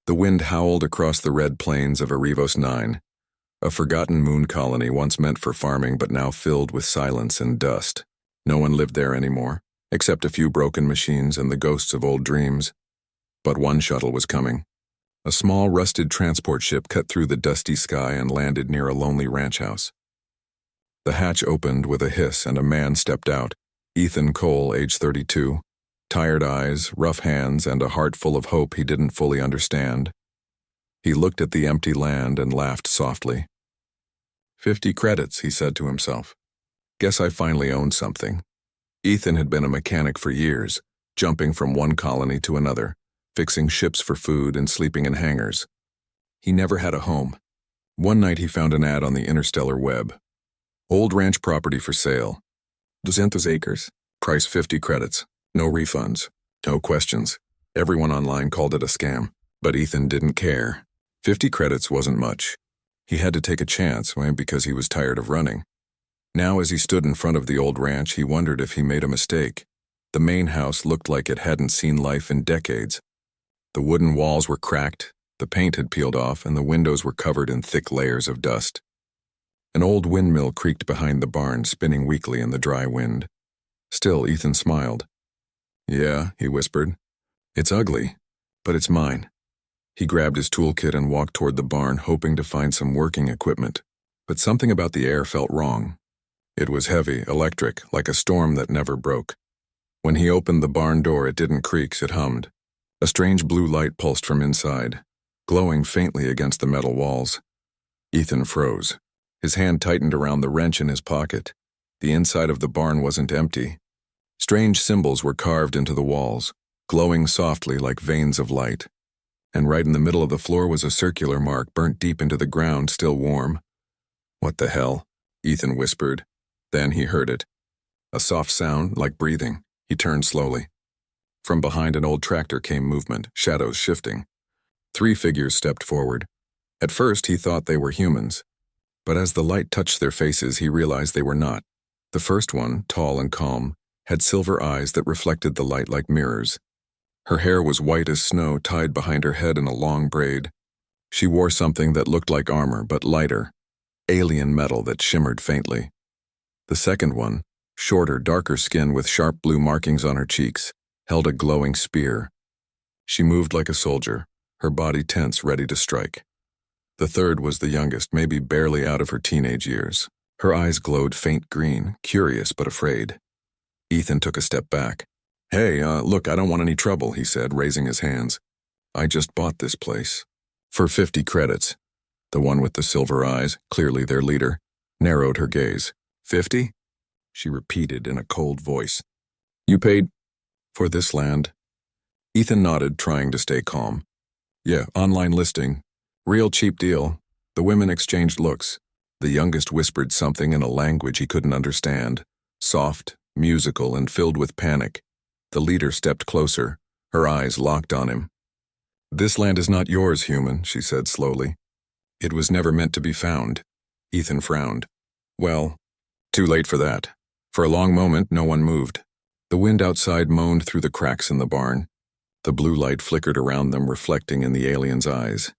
The wind howled across the red plains of Arivos 9, a forgotten moon colony once meant for farming but now filled with silence and dust. No one lived there anymore, except a few broken machines and the ghosts of old dreams. But one shuttle was coming. A small, rusted transport ship cut through the dusty sky and landed near a lonely ranch house. The hatch opened with a hiss and a man stepped out, Ethan Cole, age 32, tired eyes, rough hands, and a heart full of hope he didn't fully understand. He looked at the empty land and laughed softly. 50 credits, he said to himself. Guess I finally owned something. Ethan had been a mechanic for years, jumping from one colony to another, fixing ships for food and sleeping in hangars. He never had a home. One night he found an ad on the interstellar web. Old ranch property for sale. 200 acres. Price 50 credits. No refunds. No questions. Everyone online called it a scam, but Ethan didn't care. 50 credits wasn't much. He had to take a chance, because he was tired of running. Now as he stood in front of the old ranch, he wondered if he made a mistake. The main house looked like it hadn't seen life in decades. The wooden walls were cracked, the paint had peeled off, and the windows were covered in thick layers of dust. An old windmill creaked behind the barn, spinning weakly in the dry wind. Still, Ethan smiled. Yeah, he whispered. It's ugly, but it's mine. He grabbed his toolkit and walked toward the barn, hoping to find some working equipment. But something about the air felt wrong. It was heavy, electric, like a storm that never broke. When he opened the barn door, it didn't creak, it hummed. A strange blue light pulsed from inside, glowing faintly against the metal walls. Ethan froze. His hand tightened around the wrench in his pocket. The inside of the barn wasn't empty. Strange symbols were carved into the walls, glowing softly like veins of light. And right in the middle of the floor was a circular mark burnt deep into the ground, still warm. What the hell? Ethan whispered. Then he heard it. A soft sound, like breathing. He turned slowly. From behind an old tractor came movement, shadows shifting. 3 figures stepped forward. At first he thought they were humans. But as the light touched their faces, he realized they were not. The first one, tall and calm, had silver eyes that reflected the light like mirrors. Her hair was white as snow, tied behind her head in a long braid. She wore something that looked like armor, but lighter, alien metal that shimmered faintly. The second one, shorter, darker skin with sharp blue markings on her cheeks, held a glowing spear. She moved like a soldier, her body tense, ready to strike. The third was the youngest, maybe barely out of her teenage years. Her eyes glowed faint green, curious but afraid. Ethan took a step back. Hey, look, I don't want any trouble, he said, raising his hands. I just bought this place. For 50 credits. The one with the silver eyes, clearly their leader, narrowed her gaze. 50? She repeated in a cold voice. You paid for this land? Ethan nodded, trying to stay calm. Yeah, online listing. Real cheap deal. The women exchanged looks. The youngest whispered something in a language he couldn't understand. Soft, musical, and filled with panic. The leader stepped closer, her eyes locked on him. This land is not yours, human, she said slowly. It was never meant to be found. Ethan frowned. Well, too late for that. For a long moment, no one moved. The wind outside moaned through the cracks in the barn. The blue light flickered around them, reflecting in the alien's eyes.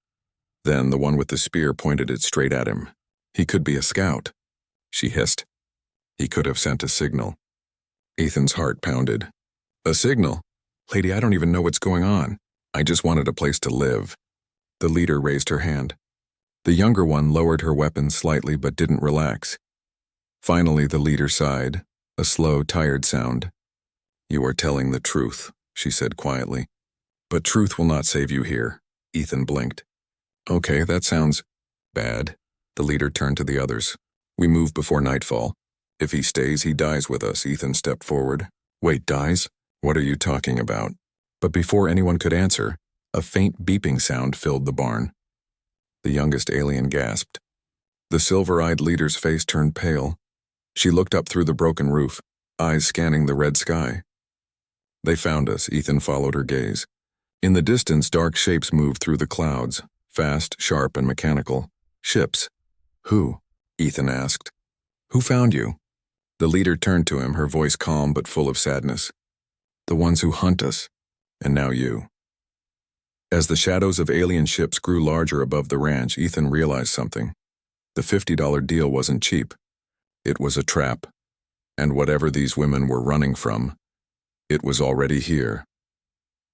Then the one with the spear pointed it straight at him. He could be a scout. She hissed. He could have sent a signal. Ethan's heart pounded. A signal? Lady, I don't even know what's going on. I just wanted a place to live. The leader raised her hand. The younger one lowered her weapon slightly but didn't relax. Finally, the leader sighed, a slow, tired sound. You are telling the truth, she said quietly. But truth will not save you here. Ethan blinked. Okay, that sounds bad. The leader turned to the others. We move before nightfall. If he stays, he dies with us. Ethan stepped forward. Wait, dies? What are you talking about? But before anyone could answer, a faint beeping sound filled the barn. The youngest alien gasped. The silver-eyed leader's face turned pale. She looked up through the broken roof, eyes scanning the red sky. They found us. Ethan followed her gaze. In the distance, dark shapes moved through the clouds, fast, sharp, and mechanical. Ships. Who? Ethan asked. Who found you? The leader turned to him, her voice calm but full of sadness. The ones who hunt us, and now you. As the shadows of alien ships grew larger above the ranch, Ethan realized something. The $50 deal wasn't cheap. It was a trap. And whatever these women were running from, it was already here.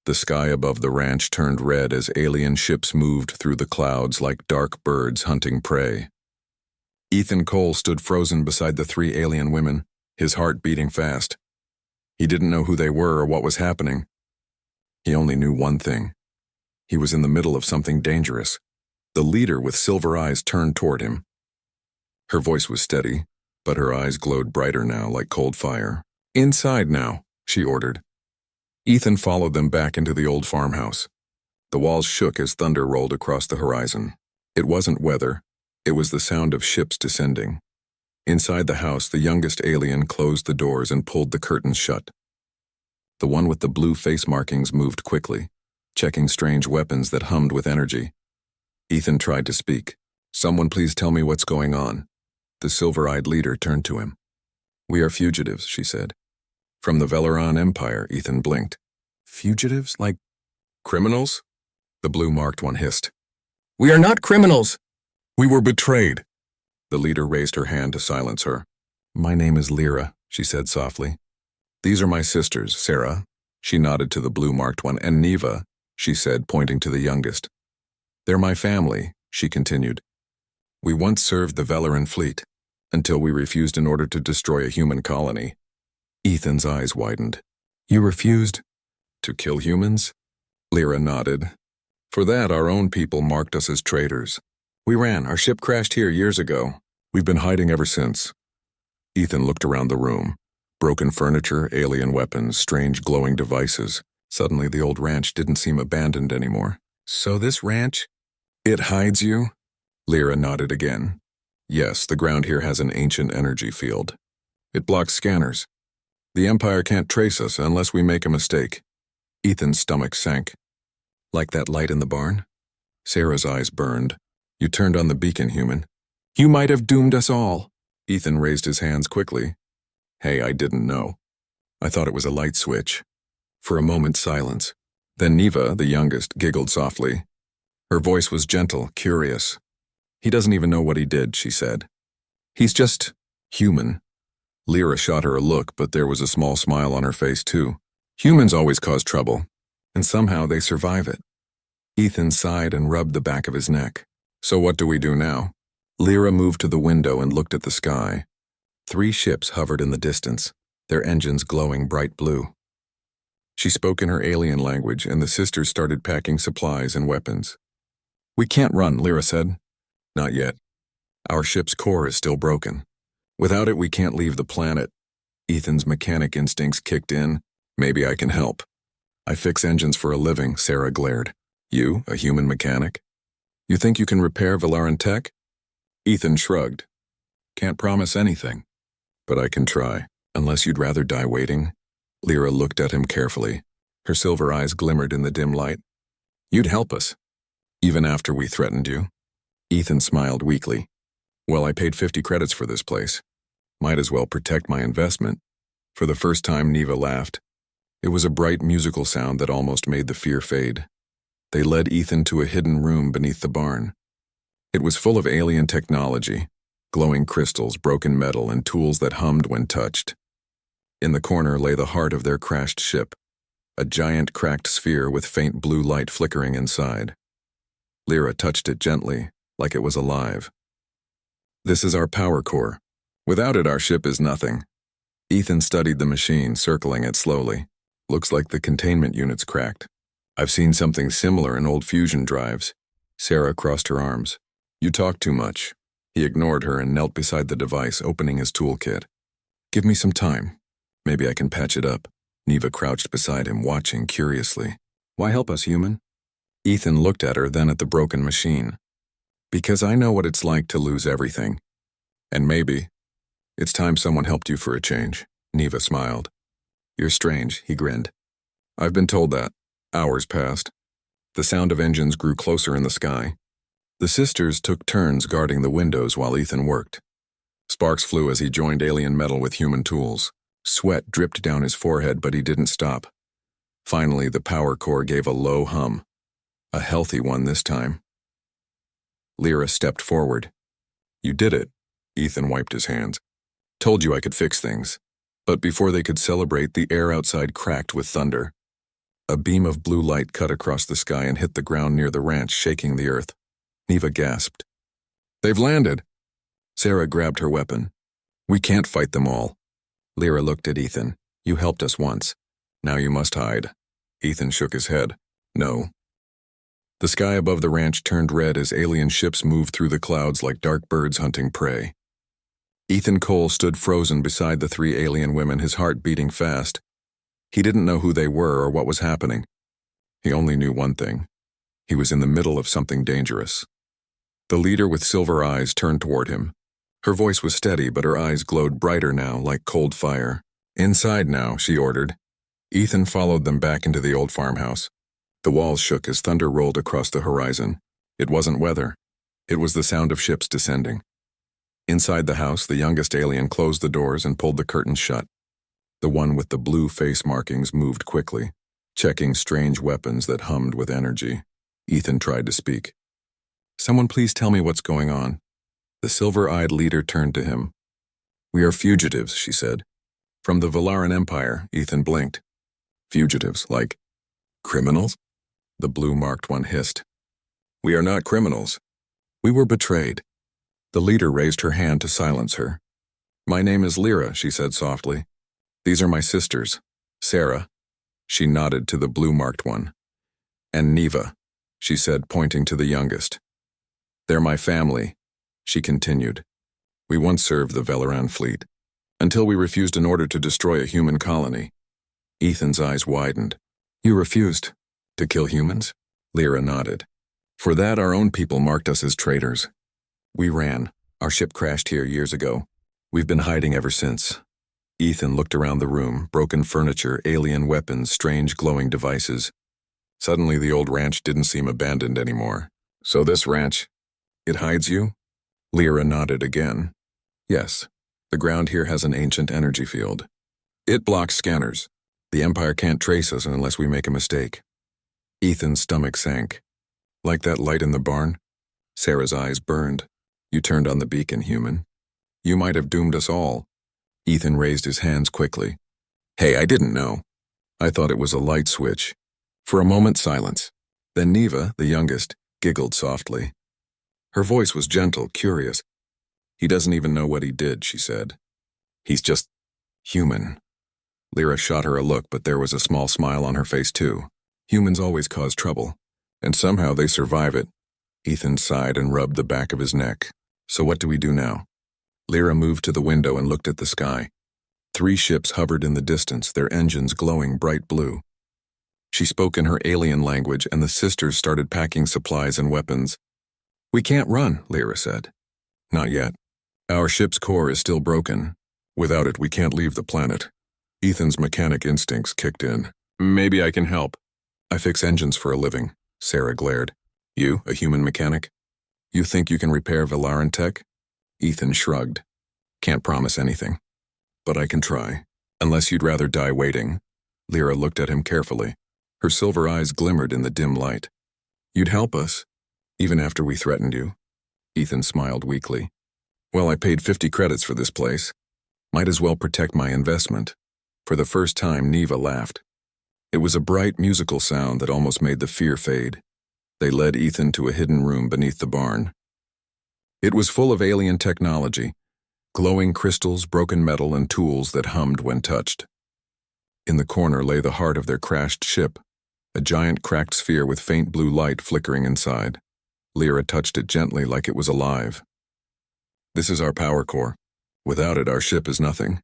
The sky above the ranch turned red as alien ships moved through the clouds like dark birds hunting prey. Ethan Cole stood frozen beside the 3 alien women, his heart beating fast. He didn't know who they were or what was happening. He only knew one thing. He was in the middle of something dangerous. The leader with silver eyes turned toward him. Her voice was steady, but her eyes glowed brighter now like cold fire. "Inside now," she ordered. Ethan followed them back into the old farmhouse. The walls shook as thunder rolled across the horizon. It wasn't weather. It was the sound of ships descending. Inside the house, the youngest alien closed the doors and pulled the curtains shut. The one with the blue face markings moved quickly, checking strange weapons that hummed with energy. Ethan tried to speak. "Someone please tell me what's going on." The silver-eyed leader turned to him. "We are fugitives," she said. "From the Veleron Empire," Ethan blinked. "Fugitives? Like criminals?" The blue-marked one hissed. "We are not criminals! We were betrayed." The leader raised her hand to silence her. "My name is Lyra," she said softly. "These are my sisters, Sarah." She nodded to the blue-marked one. "And Neva," she said, pointing to the youngest. "They're my family," she continued. "We once served the Veleron fleet, until we refused an order to destroy a human colony." Ethan's eyes widened. "You refused to kill humans?" Lyra nodded. "For that, our own people marked us as traitors. We ran. Our ship crashed here years ago. We've been hiding ever since." Ethan looked around the room. Broken furniture, alien weapons, strange glowing devices. Suddenly the old ranch didn't seem abandoned anymore. "So this ranch, it hides you?" Lyra nodded again. "Yes, the ground here has an ancient energy field. It blocks scanners. The Empire can't trace us unless we make a mistake." Ethan's stomach sank. "Like that light in the barn?" Sarah's eyes burned. "You turned on the beacon, human. You might have doomed us all." Ethan raised his hands quickly. "Hey, I didn't know. I thought it was a light switch." For a moment, silence. Then Neva, the youngest, giggled softly. Her voice was gentle, curious. "He doesn't even know what he did," she said. "He's just human." Lyra shot her a look, but there was a small smile on her face, too. "Humans always cause trouble, and somehow they survive it." Ethan sighed and rubbed the back of his neck. "So what do we do now?" Lyra moved to the window and looked at the sky. 3 ships hovered in the distance, their engines glowing bright blue. She spoke in her alien language, and the sisters started packing supplies and weapons. "We can't run," Lyra said. "Not yet. Our ship's core is still broken. Without it, we can't leave the planet." Ethan's mechanic instincts kicked in. "Maybe I can help." "I fix engines for a living," Sarah glared. "You, a human mechanic? You think you can repair Veleron tech?" Ethan shrugged. "Can't promise anything. But I can try, unless you'd rather die waiting." Lyra looked at him carefully. Her silver eyes glimmered in the dim light. "You'd help us, even after we threatened you." Ethan smiled weakly. "Well, I paid 50 credits for this place. Might as well protect my investment." For the first time, Neva laughed. It was a bright musical sound that almost made the fear fade. They led Ethan to a hidden room beneath the barn. It was full of alien technology, glowing crystals, broken metal, and tools that hummed when touched. In the corner lay the heart of their crashed ship, a giant cracked sphere with faint blue light flickering inside. Lyra touched it gently, like it was alive. "This is our power core. Without it, our ship is nothing." Ethan studied the machine, circling it slowly. "Looks like the containment unit's cracked. I've seen something similar in old fusion drives." Sarah crossed her arms. "You talk too much." He ignored her and knelt beside the device, opening his toolkit. "Give me some time. Maybe I can patch it up." Neva crouched beside him, watching curiously. "Why help us, human?" Ethan looked at her, then at the broken machine. "Because I know what it's like to lose everything. And maybe it's time someone helped you for a change." Neva smiled. "You're strange," he grinned. "I've been told that." Hours passed. The sound of engines grew closer in the sky. The sisters took turns guarding the windows while Ethan worked. Sparks flew as he joined alien metal with human tools. Sweat dripped down his forehead, but he didn't stop. Finally, the power core gave a low hum. A healthy one this time. Lyra stepped forward. You did it. Ethan wiped his hands. Told you I could fix things. But before they could celebrate, the air outside cracked with thunder. A beam of blue light cut across the sky and hit the ground near the ranch, shaking the earth. Neva gasped. They've landed. Sarah grabbed her weapon. We can't fight them all. Lyra looked at Ethan. You helped us once. Now you must hide. Ethan shook his head. No. The sky above the ranch turned red as alien ships moved through the clouds like dark birds hunting prey. Ethan Cole stood frozen beside the three alien women, his heart beating fast. He didn't know who they were or what was happening. He only knew one thing. He was in the middle of something dangerous. The leader with silver eyes turned toward him. Her voice was steady, but her eyes glowed brighter now, like cold fire. Inside now, she ordered. Ethan followed them back into the old farmhouse. The walls shook as thunder rolled across the horizon. It wasn't weather. It was the sound of ships descending. Inside the house, the youngest alien closed the doors and pulled the curtains shut. The one with the blue face markings moved quickly, checking strange weapons that hummed with energy. Ethan tried to speak. Someone please tell me what's going on. The silver-eyed leader turned to him. We are fugitives, she said. From the Valaran Empire. Ethan blinked. Fugitives, like criminals? The blue-marked one hissed. We are not criminals. We were betrayed. The leader raised her hand to silence her. My name is Lyra, she said softly. These are my sisters. Sarah. She nodded to the blue-marked one. And Neva, she said, pointing to the youngest. They're my family, she continued. We once served the Valaran fleet, until we refused an order to destroy a human colony. Ethan's eyes widened. You refused to kill humans? Lyra nodded. For that, our own people marked us as traitors. We ran. Our ship crashed here years ago. We've been hiding ever since. Ethan looked around the room, broken furniture, alien weapons, strange glowing devices. Suddenly the old ranch didn't seem abandoned anymore. So this ranch, it hides you? Lyra nodded again. Yes, the ground here has an ancient energy field. It blocks scanners. The Empire can't trace us unless we make a mistake. Ethan's stomach sank. Like that light in the barn? Sarah's eyes burned. You turned on the beacon, human. You might have doomed us all. Ethan raised his hands quickly. Hey, I didn't know. I thought it was a light switch. For a moment, silence. Then Neva, the youngest, giggled softly. Her voice was gentle, curious. He doesn't even know what he did, she said. He's just human. Lyra shot her a look, but there was a small smile on her face too. Humans always cause trouble, and somehow they survive it. Ethan sighed and rubbed the back of his neck. So what do we do now? Lyra moved to the window and looked at the sky. 3 ships hovered in the distance, their engines glowing bright blue. She spoke in her alien language, and the sisters started packing supplies and weapons. We can't run, Lyra said. Not yet. Our ship's core is still broken. Without it, we can't leave the planet. Ethan's mechanic instincts kicked in. Maybe I can help. I fix engines for a living, Sarah glared. You, a human mechanic? You think you can repair Valaran tech? Ethan shrugged. Can't promise anything. But I can try. Unless you'd rather die waiting. Lyra looked at him carefully. Her silver eyes glimmered in the dim light. You'd help us, even after we threatened you. Ethan smiled weakly. Well, I paid 50 credits for this place. Might as well protect my investment. For the first time, Neva laughed. It was a bright, musical sound that almost made the fear fade. They led Ethan to a hidden room beneath the barn. It was full of alien technology, glowing crystals, broken metal, and tools that hummed when touched. In the corner lay the heart of their crashed ship, a giant cracked sphere with faint blue light flickering inside. Lyra touched it gently like it was alive. This is our power core. Without it, our ship is nothing.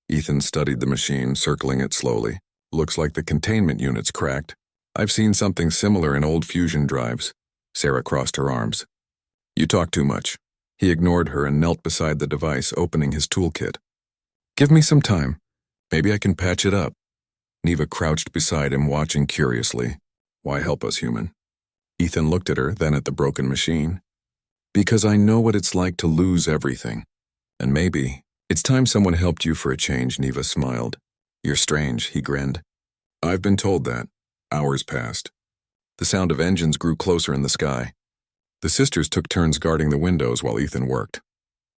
Ethan studied the machine, circling it slowly. Looks like the containment unit's cracked. I've seen something similar in old fusion drives. Sarah crossed her arms. You talk too much. He ignored her and knelt beside the device, opening his toolkit. Give me some time. Maybe I can patch it up. Neva crouched beside him, watching curiously. Why help us, human? Ethan looked at her, then at the broken machine. Because I know what it's like to lose everything. And maybe it's time someone helped you for a change, Neva smiled. You're strange, he grinned. I've been told that. Hours passed. The sound of engines grew closer in the sky. The sisters took turns guarding the windows while Ethan worked.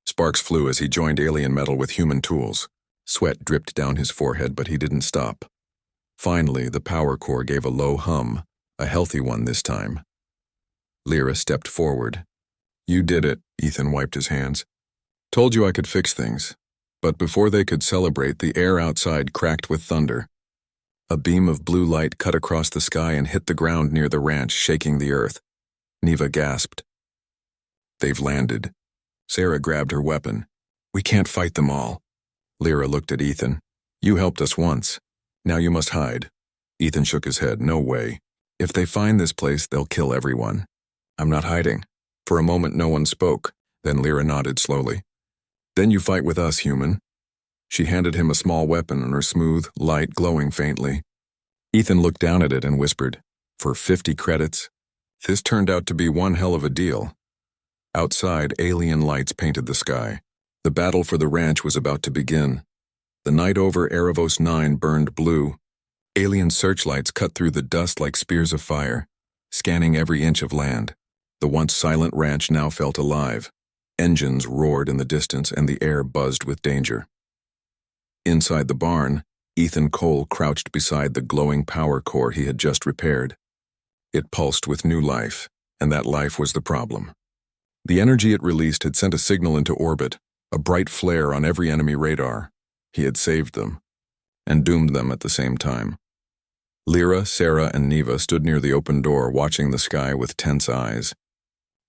Sparks flew as he joined alien metal with human tools. Sweat dripped down his forehead, but he didn't stop. Finally, the power core gave a low hum, a healthy one this time. Lyra stepped forward. "You did it," Ethan wiped his hands. "Told you I could fix things." But before they could celebrate, the air outside cracked with thunder. A beam of blue light cut across the sky and hit the ground near the ranch, shaking the earth. Neva gasped. "They've landed." Sarah grabbed her weapon. "We can't fight them all." Lyra looked at Ethan. "You helped us once. Now you must hide." Ethan shook his head. "No way. If they find this place, they'll kill everyone." "I'm not hiding." For a moment no one spoke. Then Lyra nodded slowly. "Then you fight with us, human." She handed him a small weapon, and her smooth light glowing faintly. Ethan looked down at it and whispered, "For 50 credits?" This turned out to be one hell of a deal. Outside, alien lights painted the sky. The battle for the ranch was about to begin. The night over Adioverse 9 burned blue. Alien searchlights cut through the dust like spears of fire, scanning every inch of land. The once silent ranch now felt alive. Engines roared in the distance, and the air buzzed with danger. Inside the barn, Ethan Cole crouched beside the glowing power core he had just repaired. It pulsed with new life, and that life was the problem. The energy it released had sent a signal into orbit, a bright flare on every enemy radar. He had saved them, and doomed them at the same time. Lyra, Sarah, and Neva stood near the open door, watching the sky with tense eyes.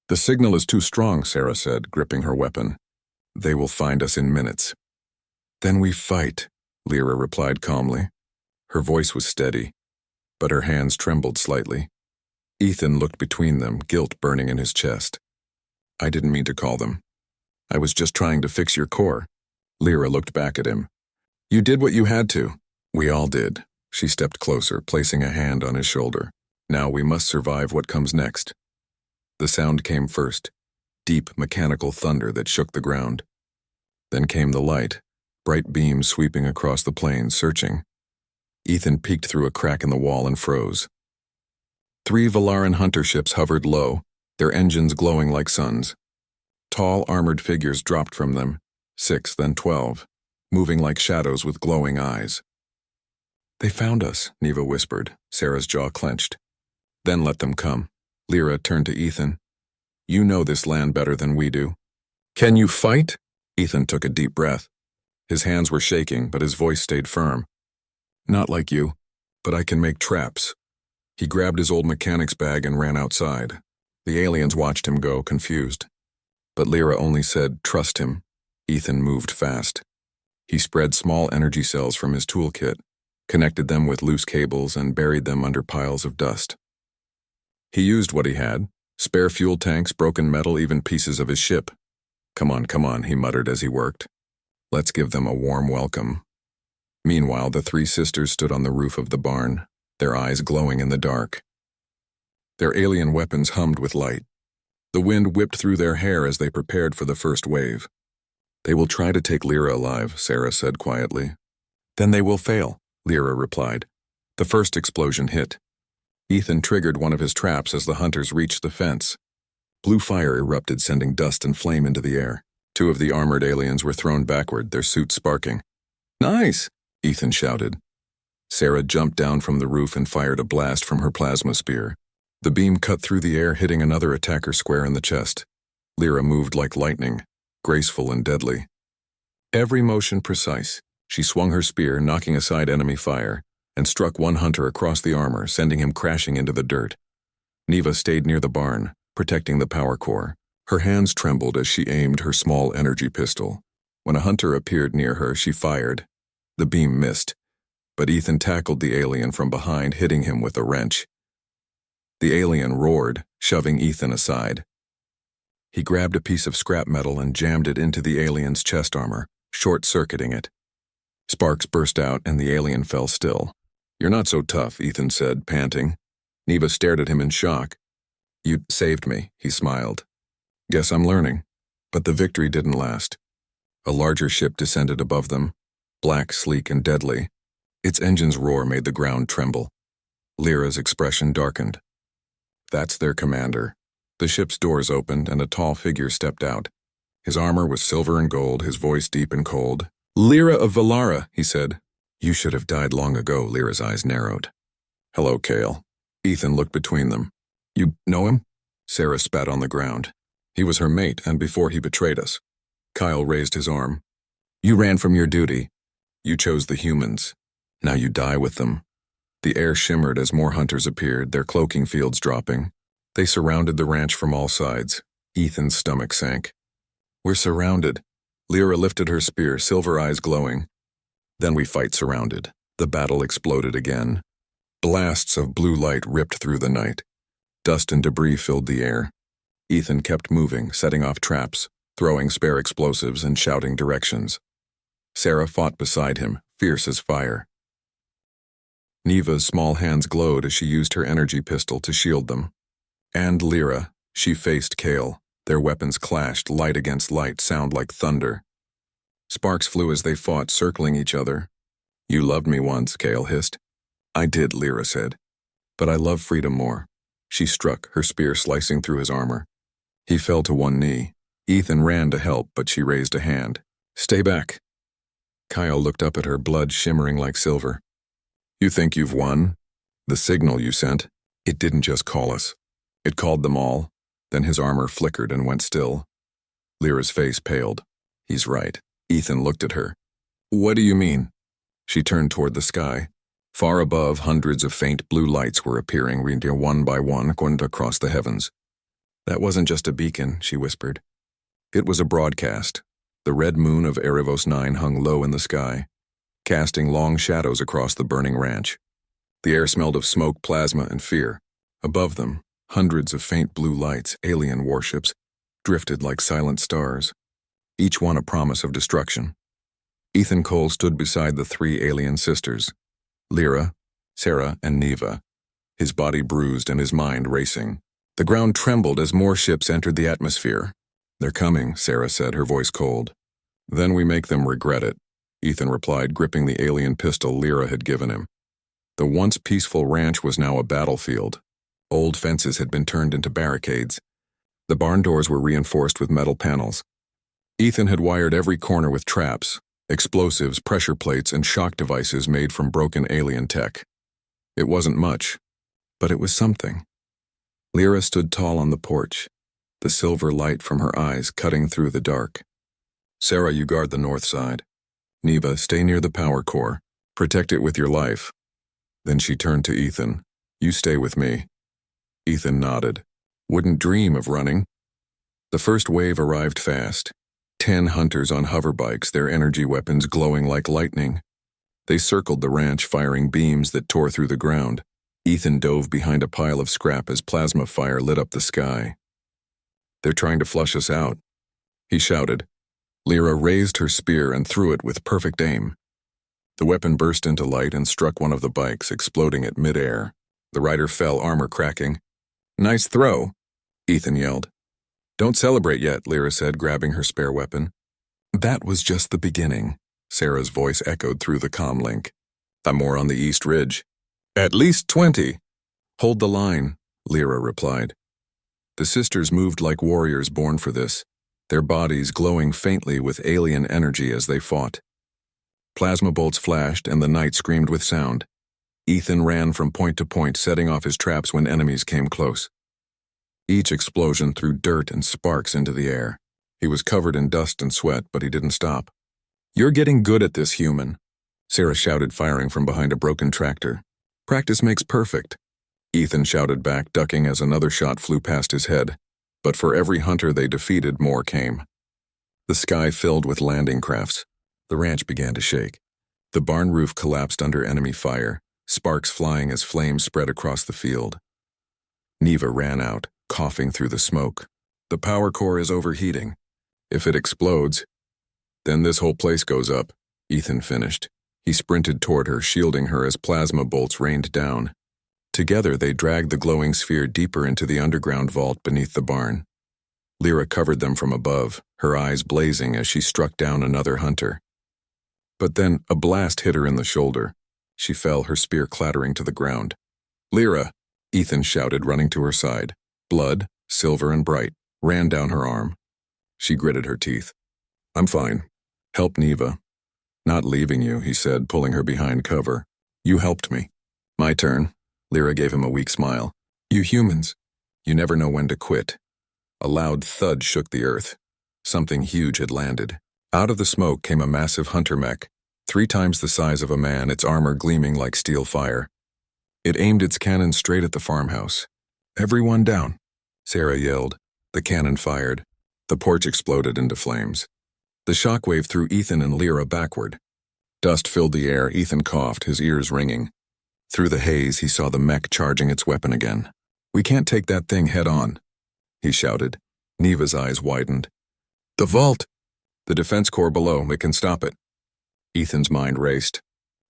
"The signal is too strong," Sarah said, gripping her weapon. "They will find us in minutes." "Then we fight," Lyra replied calmly. Her voice was steady, but her hands trembled slightly. Ethan looked between them, guilt burning in his chest. "I didn't mean to call them. I was just trying to fix your core." Lyra looked back at him. "You did what you had to." "We all did." She stepped closer, placing a hand on his shoulder. "Now we must survive what comes next." The sound came first, deep mechanical thunder that shook the ground. Then came the light, bright beams sweeping across the plains, searching. Ethan peeked through a crack in the wall and froze. 3 Valaran hunter ships hovered low, their engines glowing like suns. Tall, armored figures dropped from them, 6, then 12, moving like shadows with glowing eyes. "They found us," Neva whispered, Sarah's jaw clenched. "Then let them come." Lyra turned to Ethan. "You know this land better than we do." "Can you fight?" Ethan took a deep breath. His hands were shaking, but his voice stayed firm. "Not like you, but I can make traps." He grabbed his old mechanic's bag and ran outside. The aliens watched him go, confused. But Lyra only said, "Trust him." Ethan moved fast. He spread small energy cells from his toolkit, connected them with loose cables, and buried them under piles of dust. He used what he had: spare fuel tanks, broken metal, even pieces of his ship. Come on," he muttered as he worked. "Let's give them a warm welcome." Meanwhile, the 3 sisters stood on the roof of the barn, their eyes glowing in the dark. Their alien weapons hummed with light. The wind whipped through their hair as they prepared for the first wave. "They will try to take Lyra alive," Sarah said quietly. "Then they will fail," Lyra replied. The first explosion hit. Ethan triggered one of his traps as the hunters reached the fence. Blue fire erupted, sending dust and flame into the air. 2 of the armored aliens were thrown backward, their suits sparking. "Nice!" Ethan shouted. Sarah jumped down from the roof and fired a blast from her plasma spear. The beam cut through the air, hitting another attacker square in the chest. Lyra moved like lightning, graceful and deadly. Every motion precise. She swung her spear, knocking aside enemy fire, and struck one hunter across the armor, sending him crashing into the dirt. Neva stayed near the barn, protecting the power core. Her hands trembled as she aimed her small energy pistol. When a hunter appeared near her, she fired. The beam missed, but Ethan tackled the alien from behind, hitting him with a wrench. The alien roared, shoving Ethan aside. He grabbed a piece of scrap metal and jammed it into the alien's chest armor, short-circuiting it. Sparks burst out and the alien fell still. "You're not so tough," Ethan said, panting. Neva stared at him in shock. "You saved me," he smiled. "Guess I'm learning." But the victory didn't last. A larger ship descended above them, black, sleek, and deadly. Its engine's roar made the ground tremble. Lyra's expression darkened. That's their commander. The ship's doors opened and a tall figure stepped out. His armor was silver and gold, his voice deep and cold. "Lyra of Valara," he said. "You should have died long ago." Lyra's eyes narrowed. "Hello, Kale." Ethan looked between them. "You know him?" Sarah spat on the ground. "He was her mate, and before he betrayed us." Kyle raised his arm. "You ran from your duty. You chose the humans. Now you die with them." The air shimmered as more hunters appeared, their cloaking fields dropping. They surrounded the ranch from all sides. Ethan's stomach sank. "We're surrounded." Lyra lifted her spear, silver eyes glowing. "Then we fight surrounded." The battle exploded again. Blasts of blue light ripped through the night. Dust and debris filled the air. Ethan kept moving, setting off traps, throwing spare explosives and shouting directions. Sarah fought beside him, fierce as fire. Neva's small hands glowed as she used her energy pistol to shield them. And Lyra, she faced Kale. Their weapons clashed, light against light, sound like thunder. Sparks flew as they fought, circling each other. "You loved me once," Kale hissed. "I did," Lyra said. "But I love freedom more." She struck, her spear slicing through his armor. He fell to one knee. Ethan ran to help, but she raised a hand. "Stay back." Kyle looked up at her, blood shimmering like silver. "You think you've won? The signal you sent, it didn't just call us. It called them all." Then his armor flickered and went still. Lyra's face paled. "He's right." Ethan looked at her. "What do you mean?" She turned toward the sky. Far above, hundreds of faint blue lights were appearing, one by one, going across the heavens. "That wasn't just a beacon," she whispered. "It was a broadcast." The red moon of Adioverse 9 hung low in the sky, casting long shadows across the burning ranch. The air smelled of smoke, plasma, and fear. Above them, hundreds of faint blue lights, alien warships, drifted like silent stars, each one a promise of destruction. Ethan Cole stood beside the three alien sisters, Lyra, Sarah, and Neva, his body bruised and his mind racing. The ground trembled as more ships entered the atmosphere. "They're coming," Sarah said, her voice cold. "Then we make them regret it," Ethan replied, gripping the alien pistol Lyra had given him. The once peaceful ranch was now a battlefield. Old fences had been turned into barricades. The barn doors were reinforced with metal panels. Ethan had wired every corner with traps, explosives, pressure plates, and shock devices made from broken alien tech. It wasn't much, but it was something. Lyra stood tall on the porch, the silver light from her eyes cutting through the dark. "Sarah, you guard the north side. Neva, stay near the power core. Protect it with your life." Then she turned to Ethan. "You stay with me." Ethan nodded. "Wouldn't dream of running." The first wave arrived fast. 10 hunters on hoverbikes, their energy weapons glowing like lightning. They circled the ranch, firing beams that tore through the ground. Ethan dove behind a pile of scrap as plasma fire lit up the sky. "They're trying to flush us out," he shouted. Lyra raised her spear and threw it with perfect aim. The weapon burst into light and struck one of the bikes, exploding at mid-air. The rider fell, armor cracking. "Nice throw," Ethan yelled. "Don't celebrate yet," Lyra said, grabbing her spare weapon. "That was just the beginning," Sarah's voice echoed through the comm link. "I'm more on the East Ridge." "At least 20. "Hold the line," Lyra replied. The sisters moved like warriors born for this, their bodies glowing faintly with alien energy as they fought. Plasma bolts flashed and the night screamed with sound. Ethan ran from point to point, setting off his traps when enemies came close. Each explosion threw dirt and sparks into the air. He was covered in dust and sweat, but he didn't stop. "You're getting good at this, human," Sarah shouted, firing from behind a broken tractor. "Practice makes perfect." Ethan shouted back, ducking as another shot flew past his head. But for every hunter they defeated, more came. The sky filled with landing crafts. The ranch began to shake. The barn roof collapsed under enemy fire, sparks flying as flames spread across the field. Neva ran out, coughing through the smoke. "The power core is overheating. If it explodes, then this whole place goes up," Ethan finished. He sprinted toward her, shielding her as plasma bolts rained down. Together they dragged the glowing sphere deeper into the underground vault beneath the barn. Lyra covered them from above, her eyes blazing as she struck down another hunter. But then a blast hit her in the shoulder. She fell, her spear clattering to the ground. "Lyra!" Ethan shouted, running to her side. Blood, silver and bright, ran down her arm. She gritted her teeth. I'm fine. Help Neva. Not leaving you, he said, pulling her behind cover. You helped me. My turn. Lyra gave him a weak smile. You humans. You never know when to quit. A loud thud shook the earth. Something huge had landed. Out of the smoke came a massive hunter mech, 3 times the size of a man, its armor gleaming like steel fire. It aimed its cannon straight at the farmhouse. Everyone down, Sarah yelled. The cannon fired. The porch exploded into flames. The shockwave threw Ethan and Lyra backward. Dust filled the air. Ethan coughed, his ears ringing. Through the haze, he saw the mech charging its weapon again. We can't take that thing head on, he shouted. Neva's eyes widened. The vault! The defense core below, it can stop it. Ethan's mind raced.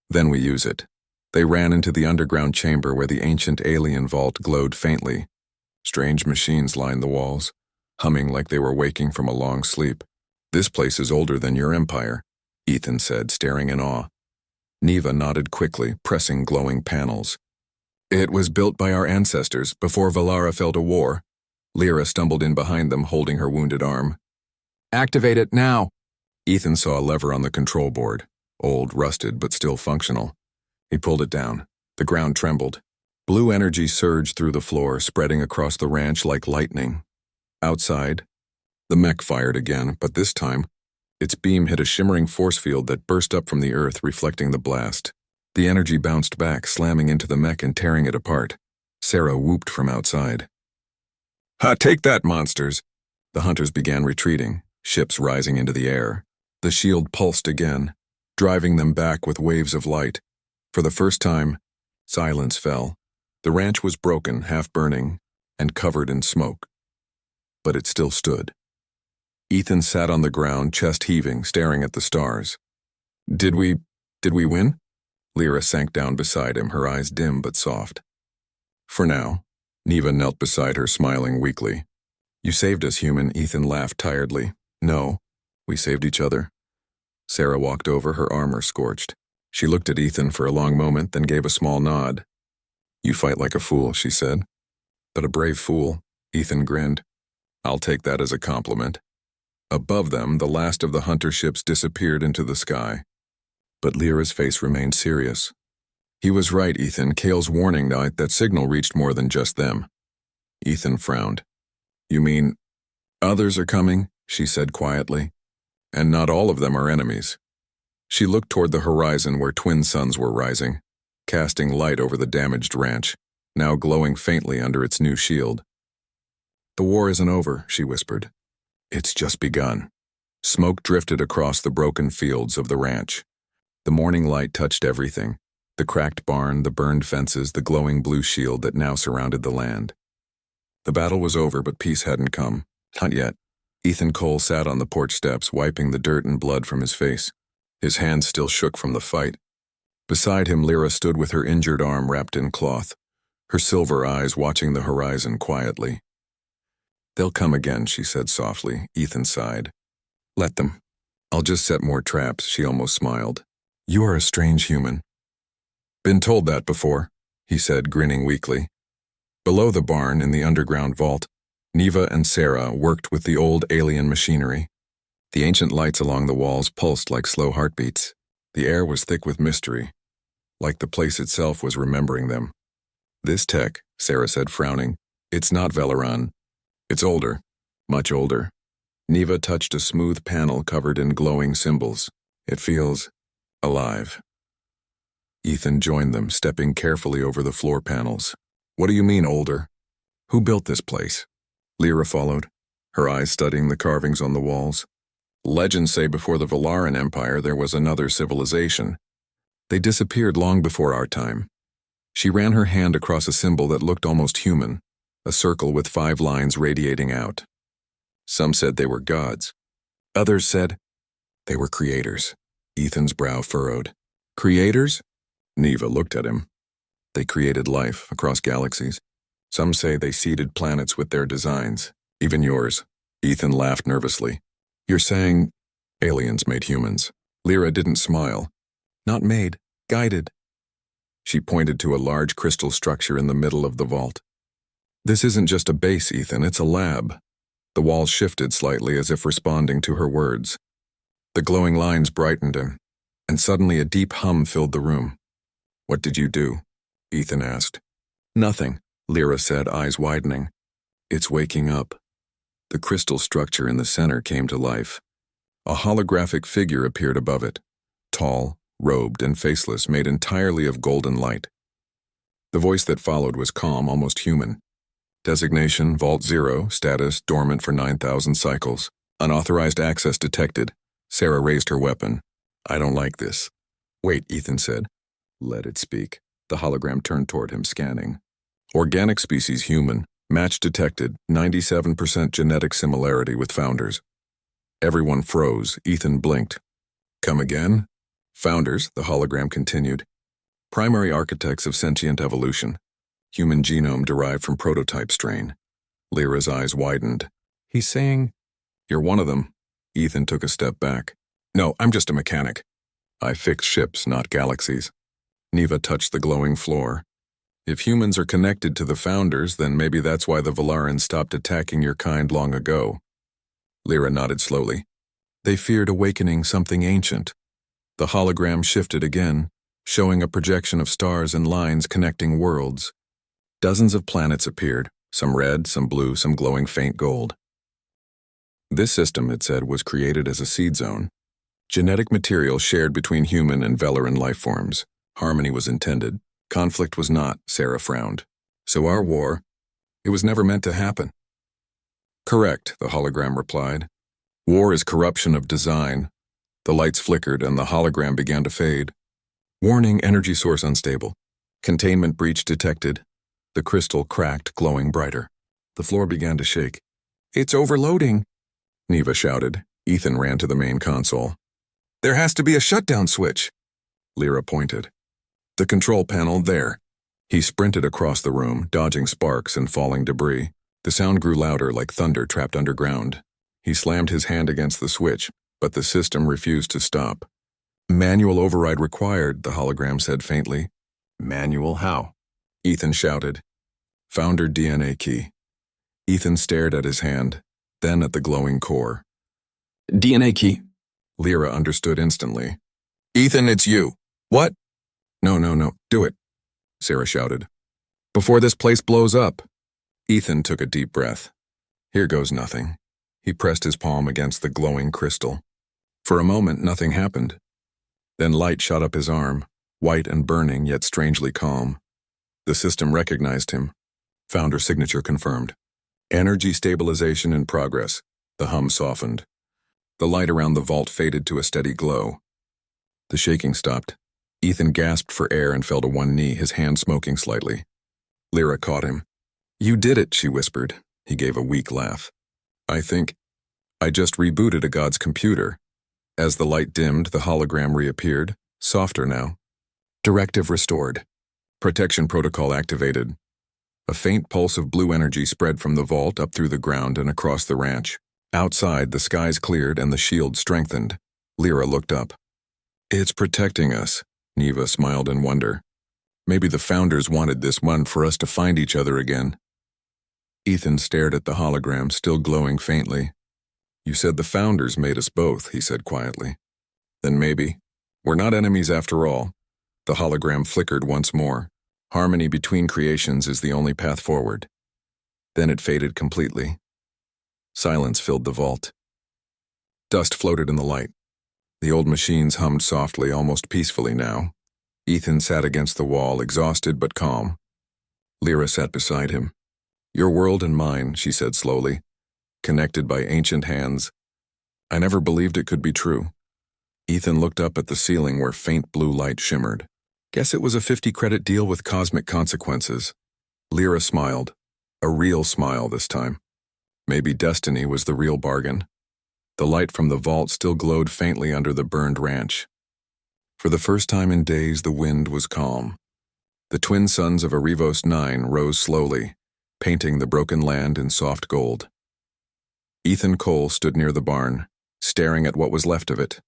Then we use it. They ran into the underground chamber where the ancient alien vault glowed faintly. Strange machines lined the walls, humming like they were waking from a long sleep. This place is older than your empire, Ethan said, staring in awe. Neva nodded quickly, pressing glowing panels. It was built by our ancestors before Valara fell to war. Lyra stumbled in behind them, holding her wounded arm. Activate it now! Ethan saw a lever on the control board, old, rusted, but still functional. He pulled it down. The ground trembled. Blue energy surged through the floor, spreading across the ranch like lightning. Outside, the mech fired again, but this time, its beam hit a shimmering force field that burst up from the earth, reflecting the blast. The energy bounced back, slamming into the mech and tearing it apart. Sarah whooped from outside. Ha, take that, monsters! The hunters began retreating, ships rising into the air. The shield pulsed again, driving them back with waves of light. For the first time, silence fell. The ranch was broken, half burning, and covered in smoke. But it still stood. Ethan sat on the ground, chest heaving, staring at the stars. Did we win? Lyra sank down beside him, her eyes dim but soft. For now. Neva knelt beside her, smiling weakly. You saved us, human, Ethan laughed tiredly. No, we saved each other. Sarah walked over, her armor scorched. She looked at Ethan for a long moment, then gave a small nod. You fight like a fool, she said. But a brave fool, Ethan grinned. I'll take that as a compliment. Above them, the last of the hunter ships disappeared into the sky. But Lyra's face remained serious. He was right, Ethan. Kale's warning night, that signal reached more than just them. Ethan frowned. You mean, others are coming? She said quietly. And not all of them are enemies. She looked toward the horizon where twin suns were rising, casting light over the damaged ranch, now glowing faintly under its new shield. The war isn't over, she whispered. It's just begun. Smoke drifted across the broken fields of the ranch. The morning light touched everything. The cracked barn, the burned fences, the glowing blue shield that now surrounded the land. The battle was over, but peace hadn't come. Not yet. Ethan Cole sat on the porch steps, wiping the dirt and blood from his face. His hands still shook from the fight. Beside him, Lyra stood with her injured arm wrapped in cloth, her silver eyes watching the horizon quietly. They'll come again, she said softly. Ethan sighed. Let them. I'll just set more traps, she almost smiled. You are a strange human. Been told that before, he said, grinning weakly. Below the barn, in the underground vault, Neva and Sarah worked with the old alien machinery. The ancient lights along the walls pulsed like slow heartbeats. The air was thick with mystery, like the place itself was remembering them. This tech, Sarah said, frowning, it's not Velaran. It's older, much older. Neva touched a smooth panel covered in glowing symbols. It feels alive. Ethan joined them, stepping carefully over the floor panels. What do you mean, older? Who built this place? Lyra followed, her eyes studying the carvings on the walls. Legends say before the Valaran Empire there was another civilization. They disappeared long before our time. She ran her hand across a symbol that looked almost human, a circle with 5 lines radiating out. Some said they were gods. Others said they were creators. Ethan's brow furrowed. Creators? Neva looked at him. They created life across galaxies. Some say they seeded planets with their designs, even yours. Ethan laughed nervously. You're saying aliens made humans? Lyra didn't smile. Not made, guided. She pointed to a large crystal structure in the middle of the vault. This isn't just a base, Ethan, it's a lab. The walls shifted slightly as if responding to her words. The glowing lines brightened and suddenly a deep hum filled the room. What did you do? Ethan asked. Nothing, Lyra said, eyes widening. It's waking up. The crystal structure in the center came to life. A holographic figure appeared above it, tall, robed, and faceless, made entirely of golden light. The voice that followed was calm, almost human. Designation, Vault 0, status, dormant for 9,000 cycles. Unauthorized access detected. Sarah raised her weapon. I don't like this. Wait, Ethan said. Let it speak. The hologram turned toward him, scanning. Organic species human. Match detected. 97% genetic similarity with founders. Everyone froze. Ethan blinked. Come again? Founders, the hologram continued. Primary architects of sentient evolution. Human genome derived from prototype strain. Lyra's eyes widened. He's saying, you're one of them. Ethan took a step back. No, I'm just a mechanic. I fix ships, not galaxies. Neva touched the glowing floor. If humans are connected to the founders, then maybe that's why the Valarans stopped attacking your kind long ago. Lyra nodded slowly. They feared awakening something ancient. The hologram shifted again, showing a projection of stars and lines connecting worlds. Dozens of planets appeared, some red, some blue, some glowing faint gold. This system, it said, was created as a seed zone. Genetic material shared between human and Velaran life forms. Harmony was intended. Conflict was not, Sarah frowned. So our war, it was never meant to happen. Correct, the hologram replied. War is corruption of design. The lights flickered and the hologram began to fade. Warning, energy source unstable. Containment breach detected. The crystal cracked, glowing brighter. The floor began to shake. It's overloading, Neva shouted. Ethan ran to the main console. There has to be a shutdown switch. Lyra pointed. The control panel there. He sprinted across the room, dodging sparks and falling debris. The sound grew louder, like thunder trapped underground. He slammed his hand against the switch, but the system refused to stop. Manual override required, the hologram said faintly. Manual how? Ethan shouted. Founder DNA key. Ethan stared at his hand, then at the glowing core. DNA key. Lyra understood instantly. Ethan, it's you. What? No, do it, Sarah shouted. Before this place blows up. Ethan took a deep breath. Here goes nothing. He pressed his palm against the glowing crystal. For a moment, nothing happened. Then light shot up his arm, white and burning, yet strangely calm. The system recognized him. Founder signature confirmed. Energy stabilization in progress. The hum softened. The light around the vault faded to a steady glow. The shaking stopped. Ethan gasped for air and fell to one knee, his hand smoking slightly. Lyra caught him. You did it, she whispered. He gave a weak laugh. I just rebooted a god's computer. As the light dimmed, the hologram reappeared, softer now. Directive restored. Protection protocol activated. A faint pulse of blue energy spread from the vault up through the ground and across the ranch. Outside, the skies cleared and the shield strengthened. Lyra looked up. It's protecting us, Neva smiled in wonder. Maybe the founders wanted this one for us to find each other again. Ethan stared at the hologram, still glowing faintly. You said the founders made us both, he said quietly. Then maybe. We're not enemies after all. The hologram flickered once more. Harmony between creations is the only path forward. Then it faded completely. Silence filled the vault. Dust floated in the light. The old machines hummed softly, almost peacefully now. Ethan sat against the wall, exhausted but calm. Lyra sat beside him. Your world and mine, she said slowly, connected by ancient hands. I never believed it could be true. Ethan looked up at the ceiling where faint blue light shimmered. Guess it was a 50-credit deal with cosmic consequences. Lyra smiled, a real smile this time. Maybe destiny was the real bargain. The light from the vault still glowed faintly under the burned ranch. For the first time in days, the wind was calm. The twin suns of Adioverse 9 rose slowly, painting the broken land in soft gold. Ethan Cole stood near the barn, staring at what was left of it.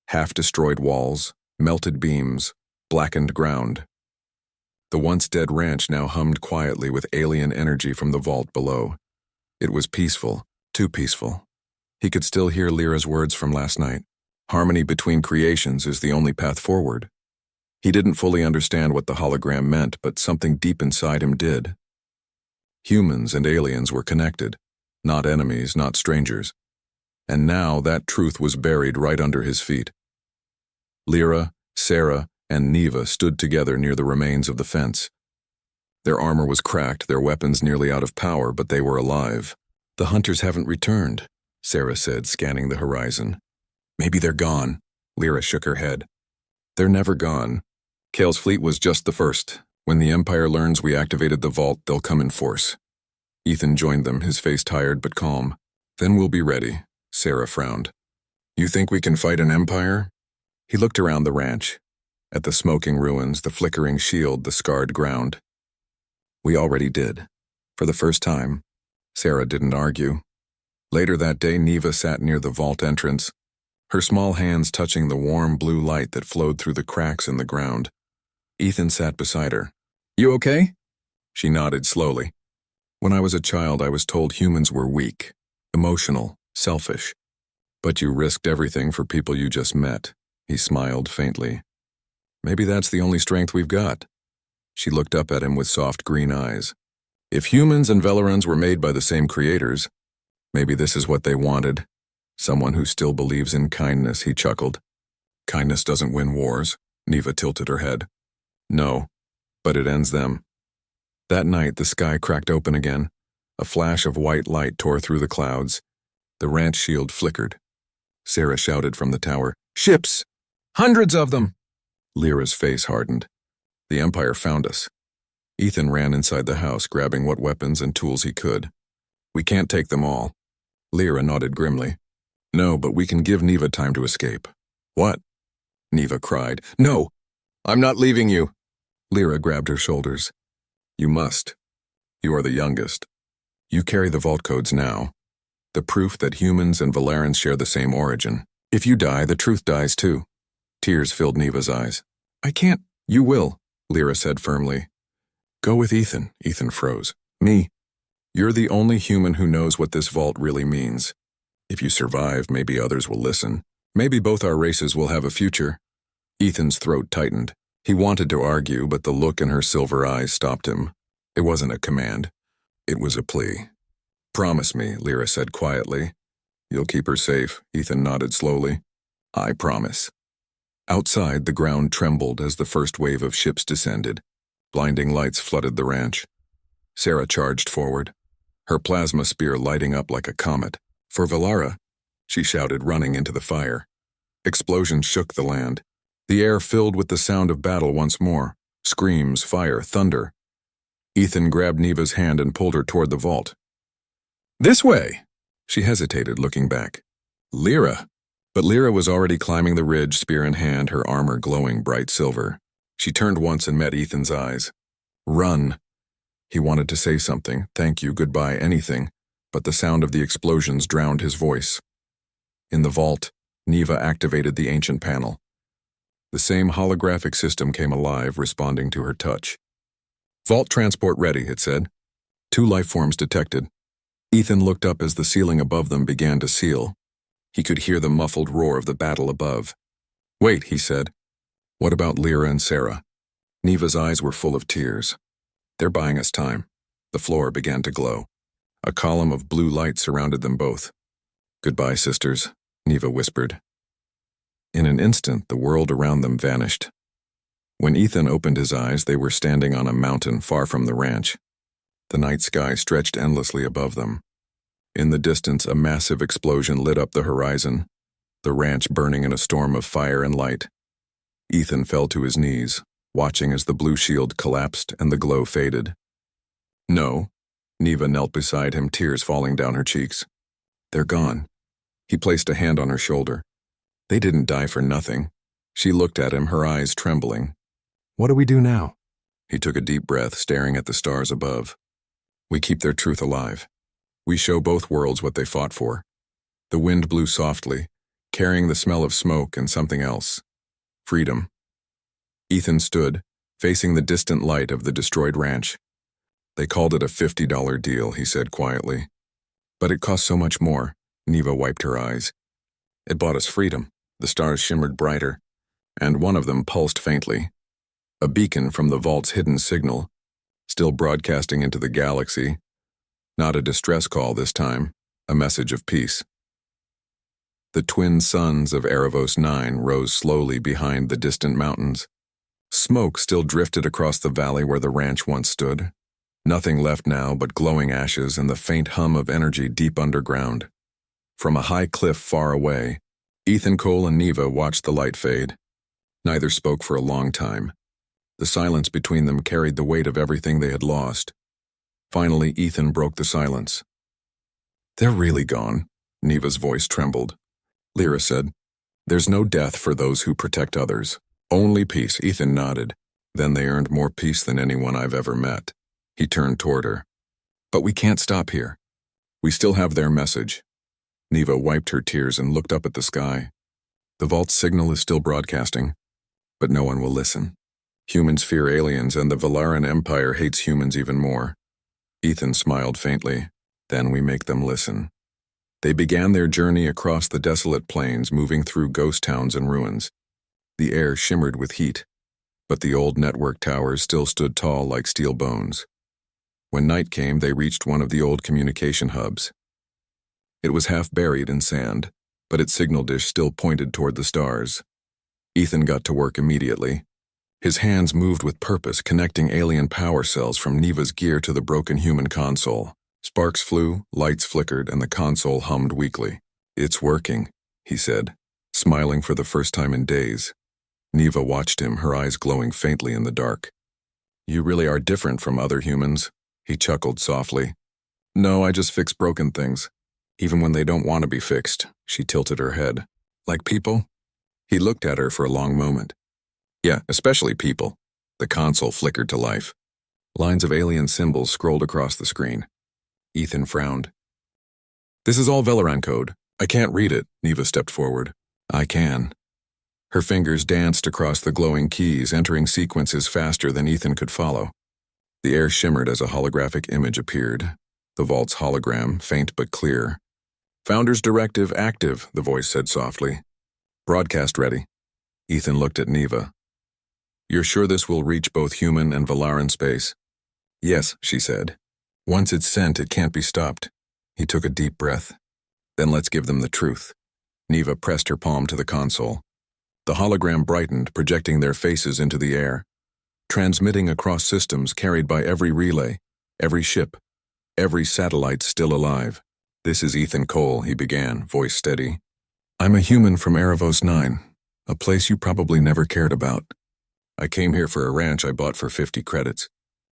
Half-destroyed walls, melted beams, blackened ground. The once dead ranch now hummed quietly with alien energy from the vault below. It was peaceful, too peaceful. He could still hear Lyra's words from last night. Harmony between creations is the only path forward. He didn't fully understand what the hologram meant, but something deep inside him did. Humans and aliens were connected, not enemies, not strangers. And now that truth was buried right under his feet. Lyra, Sarah, and Neva stood together near the remains of the fence. Their armor was cracked, their weapons nearly out of power, but they were alive. "The hunters haven't returned," Sarah said, scanning the horizon. "Maybe they're gone." Lyra shook her head. "They're never gone. Kale's fleet was just the first. When the Empire learns we activated the vault, they'll come in force." Ethan joined them, his face tired but calm. "Then we'll be ready," Sarah frowned. "You think we can fight an Empire?" He looked around the ranch, at the smoking ruins, the flickering shield, the scarred ground. "We already did. For the first time." Sarah didn't argue. Later that day, Neva sat near the vault entrance, her small hands touching the warm blue light that flowed through the cracks in the ground. Ethan sat beside her. "You okay?" She nodded slowly. "When I was a child, I was told humans were weak, emotional, selfish. But you risked everything for people you just met." He smiled faintly. "Maybe that's the only strength we've got." She looked up at him with soft green eyes. "If humans and Velerans were made by the same creators, maybe this is what they wanted. Someone who still believes in kindness," he chuckled. "Kindness doesn't win wars." Neva tilted her head. "No, but it ends them." That night, the sky cracked open again. A flash of white light tore through the clouds. The ranch shield flickered. Sarah shouted from the tower, "Ships! Hundreds of them!" Lyra's face hardened. "The Empire found us." Ethan ran inside the house, grabbing what weapons and tools he could. "We can't take them all." Lyra nodded grimly. "No, but we can give Neva time to escape." "What?" Neva cried. "No! I'm not leaving you!" Lyra grabbed her shoulders. "You must. You are the youngest. You carry the vault codes now. The proof that humans and Valerans share the same origin. If you die, the truth dies too." Tears filled Neva's eyes. "I can't." "You will," Lyra said firmly. "Go with Ethan." Ethan froze. "Me. You're the only human who knows what this vault really means. If you survive, maybe others will listen. Maybe both our races will have a future." Ethan's throat tightened. He wanted to argue, but the look in her silver eyes stopped him. It wasn't a command. It was a plea. "Promise me," Lyra said quietly. "You'll keep her safe." Ethan nodded slowly. "I promise." Outside, the ground trembled as the first wave of ships descended. Blinding lights flooded the ranch. Sarah charged forward, her plasma spear lighting up like a comet. "For Valara," she shouted, running into the fire. Explosions shook the land. The air filled with the sound of battle once more. Screams, fire, thunder. Ethan grabbed Neva's hand and pulled her toward the vault. "This way!" She hesitated, looking back. "Lyra!" But Lyra was already climbing the ridge, spear in hand, her armor glowing bright silver. She turned once and met Ethan's eyes. "Run!" He wanted to say something, thank you, goodbye, anything, but the sound of the explosions drowned his voice. In the vault, Neva activated the ancient panel. The same holographic system came alive, responding to her touch. "Vault transport ready," it said. 2 life forms detected. Ethan looked up as the ceiling above them began to seal. He could hear the muffled roar of the battle above. "Wait," he said. "What about Lyra and Sarah?" Neva's eyes were full of tears. "They're buying us time." The floor began to glow. A column of blue light surrounded them both. "Goodbye, sisters," Neva whispered. In an instant, the world around them vanished. When Ethan opened his eyes, they were standing on a mountain far from the ranch. The night sky stretched endlessly above them. In the distance, a massive explosion lit up the horizon, the ranch burning in a storm of fire and light. Ethan fell to his knees, watching as the blue shield collapsed and the glow faded. "No." Neva knelt beside him, tears falling down her cheeks. "They're gone." He placed a hand on her shoulder. "They didn't die for nothing." She looked at him, her eyes trembling. "What do we do now?" He took a deep breath, staring at the stars above. "We keep their truth alive. We show both worlds what they fought for." The wind blew softly, carrying the smell of smoke and something else. Freedom. Ethan stood, facing the distant light of the destroyed ranch. They called it a $50 deal, he said quietly. But it cost so much more. Neva wiped her eyes. It bought us freedom. The stars shimmered brighter, and one of them pulsed faintly. A beacon from the vault's hidden signal, still broadcasting into the galaxy. Not a distress call this time, a message of peace. The twin suns of Erebos 9 rose slowly behind the distant mountains. Smoke still drifted across the valley where the ranch once stood. Nothing left now but glowing ashes and the faint hum of energy deep underground. From a high cliff far away, Ethan Cole and Neva watched the light fade. Neither spoke for a long time. The silence between them carried the weight of everything they had lost. Finally, Ethan broke the silence. "They're really gone," Neva's voice trembled. Lyra said, "There's no death for those who protect others. Only peace." Ethan nodded. "Then they earned more peace than anyone I've ever met." He turned toward her. "But we can't stop here. We still have their message." Neva wiped her tears and looked up at the sky. "The vault's signal is still broadcasting, but no one will listen. Humans fear aliens, and the Valaran Empire hates humans even more." Ethan smiled faintly. "Then we make them listen." They began their journey across the desolate plains, moving through ghost towns and ruins. The air shimmered with heat, but the old network towers still stood tall like steel bones. When night came, they reached one of the old communication hubs. It was half buried in sand, but its signal dish still pointed toward the stars. Ethan got to work immediately. His hands moved with purpose, connecting alien power cells from Neva's gear to the broken human console. Sparks flew, lights flickered, and the console hummed weakly. "It's working," he said, smiling for the first time in days. Neva watched him, her eyes glowing faintly in the dark. "You really are different from other humans," he chuckled softly. "No, I just fix broken things. Even when they don't want to be fixed." She tilted her head. "Like people?" He looked at her for a long moment. "Yeah, especially people." The console flickered to life. Lines of alien symbols scrolled across the screen. Ethan frowned. "This is all Velaran code. I can't read it." Neva stepped forward. "I can." Her fingers danced across the glowing keys, entering sequences faster than Ethan could follow. The air shimmered as a holographic image appeared. The vault's hologram, faint but clear. "Founder's directive active," the voice said softly. "Broadcast ready." Ethan looked at Neva. "You're sure this will reach both human and Valaran space?" "Yes," she said. "Once it's sent, it can't be stopped." He took a deep breath. "Then let's give them the truth." Neva pressed her palm to the console. The hologram brightened, projecting their faces into the air, transmitting across systems carried by every relay, every ship, every satellite still alive. "This is Ethan Cole," he began, voice steady. "I'm a human from Erebos 9, a place you probably never cared about. I came here for a ranch I bought for 50 credits.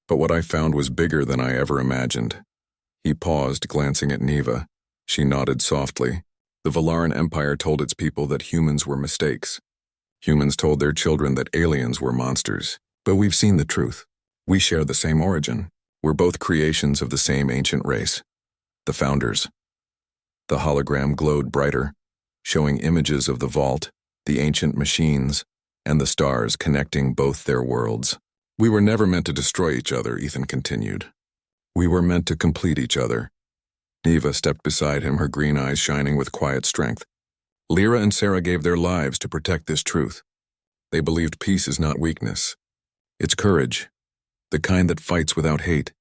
But what I found was bigger than I ever imagined." He paused, glancing at Neva. She nodded softly. "The Valaran Empire told its people that humans were mistakes. Humans told their children that aliens were monsters. But we've seen the truth. We share the same origin. We're both creations of the same ancient race. The Founders." The hologram glowed brighter, showing images of the vault, the ancient machines, and the stars connecting both their worlds. "We were never meant to destroy each other," Ethan continued. "We were meant to complete each other." Neva stepped beside him, her green eyes shining with quiet strength. "Lyra and Sarah gave their lives to protect this truth. They believed peace is not weakness. It's courage, the kind that fights without hate."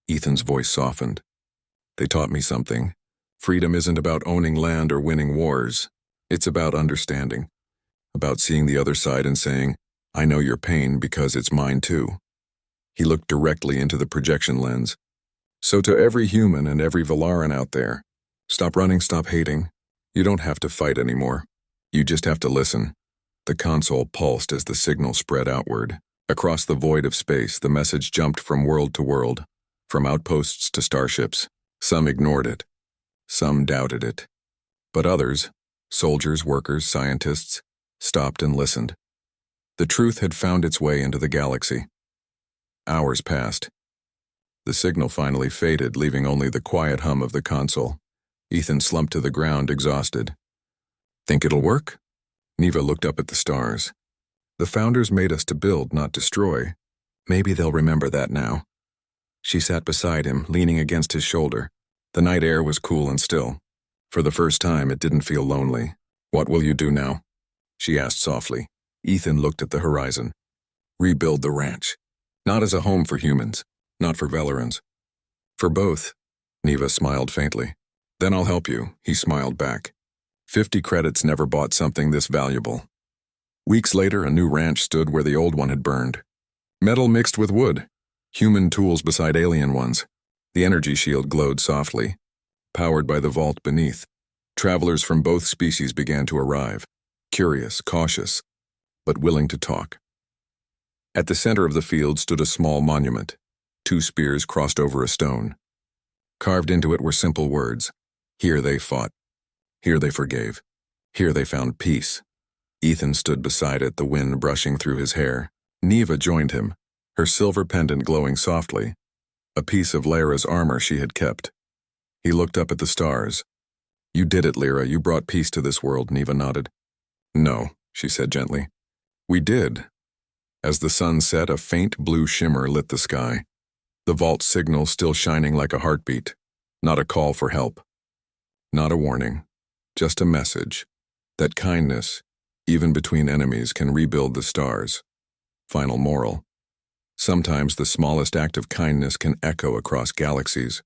Ethan's voice softened. "They taught me something. Freedom isn't about owning land or winning wars. It's about understanding, about seeing the other side and saying, 'I know your pain because it's mine too.'" He looked directly into the projection lens. "So to every human and every Valaran out there, stop running, stop hating. You don't have to fight anymore. You just have to listen." The console pulsed as the signal spread outward. Across the void of space, the message jumped from world to world, from outposts to starships. Some ignored it. Some doubted it. But others, soldiers, workers, scientists, stopped and listened. The truth had found its way into the galaxy. Hours passed. The signal finally faded, leaving only the quiet hum of the console. Ethan slumped to the ground, exhausted. "Think it'll work?" Neva looked up at the stars. "The Founders made us to build, not destroy. Maybe they'll remember that now. She sat beside him, leaning against his shoulder. The night air was cool and still. For the first time, it didn't feel lonely. What will you do now? She asked softly. Ethan looked at the horizon. Rebuild the ranch. Not as a home for humans, not for Velerans. For both, Neva smiled faintly. Then I'll help you, he smiled back. 50 credits never bought something this valuable. Weeks later, a new ranch stood where the old one had burned. Metal mixed with wood. Human tools beside alien ones. The energy shield glowed softly. Powered by the vault beneath, travelers from both species began to arrive. Curious, cautious, but willing to talk. At the center of the field stood a small monument. 2 spears crossed over a stone. Carved into it were simple words. Here they fought. Here they forgave. Here they found peace. Ethan stood beside it, the wind brushing through his hair. Neva joined him, her silver pendant glowing softly, a piece of Lyra's armor she had kept. He looked up at the stars. You did it, Lyra. You brought peace to this world, Neva nodded. No, she said gently. We did. As the sun set, a faint blue shimmer lit the sky. The vault signal still shining like a heartbeat. Not a call for help. Not a warning. Just a message. That kindness, even between enemies, can rebuild the stars. Final moral. Sometimes the smallest act of kindness can echo across galaxies.